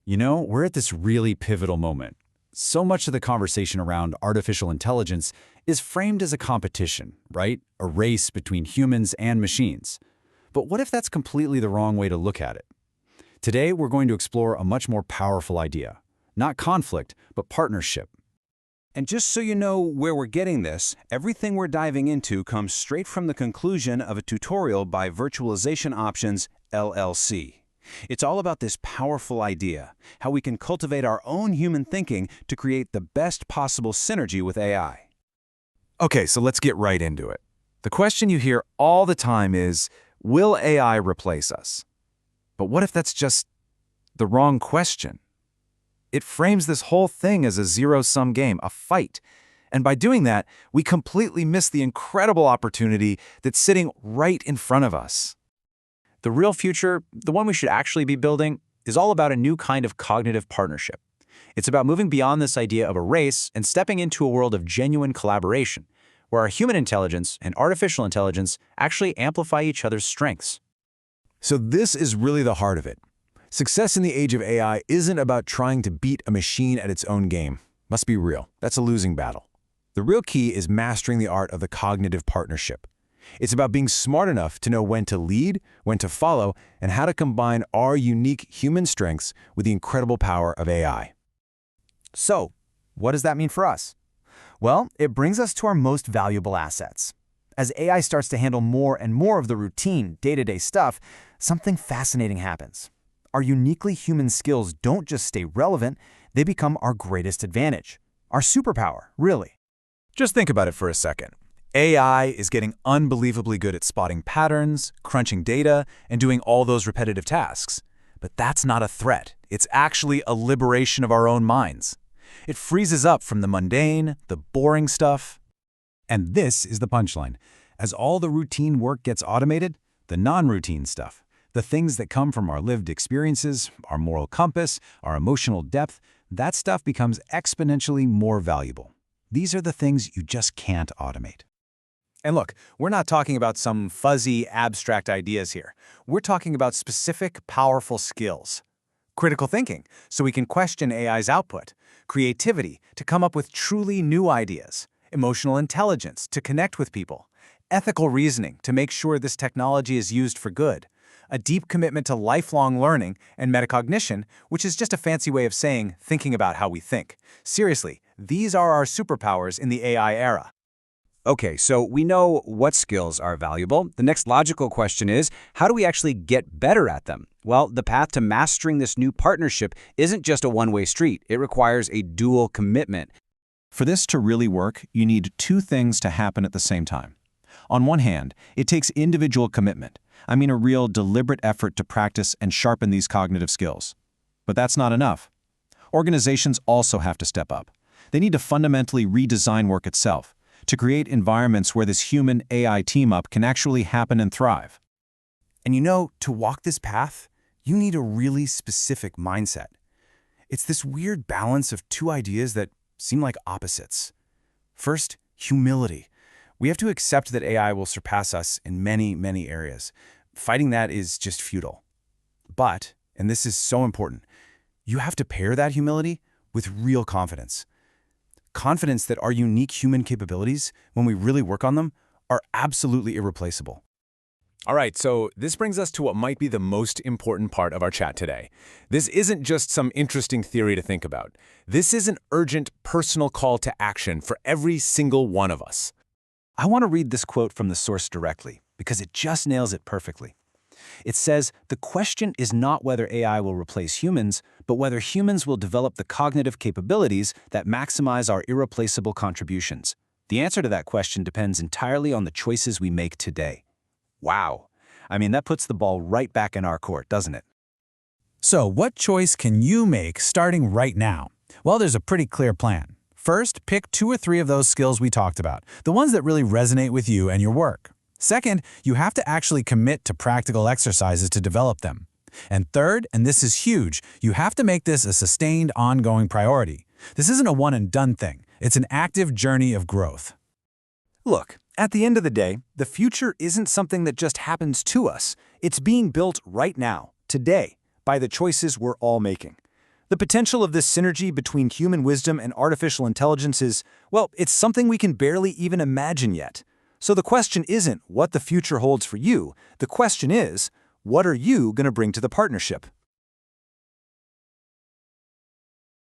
We're at this really pivotal moment. So much of the conversation around artificial intelligence is framed as a competition, right? A race between humans and machines. But what if that's completely the wrong way to look at it? Today, we're going to explore a much more powerful idea. Not conflict, but partnership. And just so you know where we're getting this, everything we're diving into comes straight from the conclusion of a tutorial by Virtualization Options LLC. It's all about this powerful idea, how we can cultivate our own human thinking to create the best possible synergy with AI. Okay, so let's get right into it. The question you hear all the time is, will AI replace us? But what if that's just the wrong question? It frames this whole thing as a zero-sum game, a fight. And by doing that, we completely miss the incredible opportunity that's sitting right in front of us. The real future, the one we should actually be building, is all about a new kind of cognitive partnership. It's about moving beyond this idea of a race and stepping into a world of genuine collaboration, where our human intelligence and artificial intelligence actually amplify each other's strengths. So this is really the heart of it. Success in the age of AI isn't about trying to beat a machine at its own game. Let's be real, that's a losing battle. The real key is mastering the art of the cognitive partnership. It's about being smart enough to know when to lead, when to follow, and how to combine our unique human strengths with the incredible power of AI. So, what does that mean for us? Well, it brings us to our most valuable assets. As AI starts to handle more and more of the routine, day-to-day stuff, something fascinating happens. Our uniquely human skills don't just stay relevant, they become our greatest advantage. Our superpower, really. Just think about it for a second. AI is getting unbelievably good at spotting patterns, crunching data, and doing all those repetitive tasks. But that's not a threat. It's actually a liberation of our own minds. It frees us up from the mundane, the boring stuff. And this is the punchline. As all the routine work gets automated, the non-routine stuff, the things that come from our lived experiences, our moral compass, our emotional depth, that stuff becomes exponentially more valuable. These are the things you just can't automate. And look, we're not talking about some fuzzy, abstract ideas here. We're talking about specific, powerful skills. Critical thinking, so we can question AI's output. Creativity, to come up with truly new ideas. Emotional intelligence, to connect with people. Ethical reasoning, to make sure this technology is used for good. A deep commitment to lifelong learning, and metacognition, which is just a fancy way of saying thinking about how we think. Seriously, these are our superpowers in the AI era. Okay, so we know what skills are valuable. The next logical question is, how do we actually get better at them? Well, the path to mastering this new partnership isn't just a one-way street. It requires a dual commitment. For this to really work, you need two things to happen at the same time. On one hand, it takes individual commitment. I mean a real deliberate effort to practice and sharpen these cognitive skills. But that's not enough. Organizations also have to step up. They need to fundamentally redesign work itself, to create environments where this human-AI team-up can actually happen and thrive. And to walk this path, you need a really specific mindset. It's this weird balance of two ideas that seem like opposites. First, humility. We have to accept that AI will surpass us in many, many areas. Fighting that is just futile. But, and this is so important, you have to pair that humility with real confidence. Confidence that our unique human capabilities, when we really work on them, are absolutely irreplaceable. All right, so this brings us to what might be the most important part of our chat today. This isn't just some interesting theory to think about. This is an urgent, personal call to action for every single one of us. I want to read this quote from the source directly, because it just nails it perfectly. It says, "The question is not whether AI will replace humans, but whether humans will develop the cognitive capabilities that maximize our irreplaceable contributions. The answer to that question depends entirely on the choices we make today." Wow. I mean, that puts the ball right back in our court, doesn't it? So what choice can you make starting right now? Well, there's a pretty clear plan. First, pick 2 or 3 of those skills we talked about, the ones that really resonate with you and your work. Second, you have to actually commit to practical exercises to develop them. And third, and this is huge, you have to make this a sustained, ongoing priority. This isn't a one-and-done thing. It's an active journey of growth. Look, at the end of the day, the future isn't something that just happens to us. It's being built right now, today, by the choices we're all making. The potential of this synergy between human wisdom and artificial intelligence is, well, it's something we can barely even imagine yet. So the question isn't what the future holds for you. The question is, what are you going to bring to the partnership?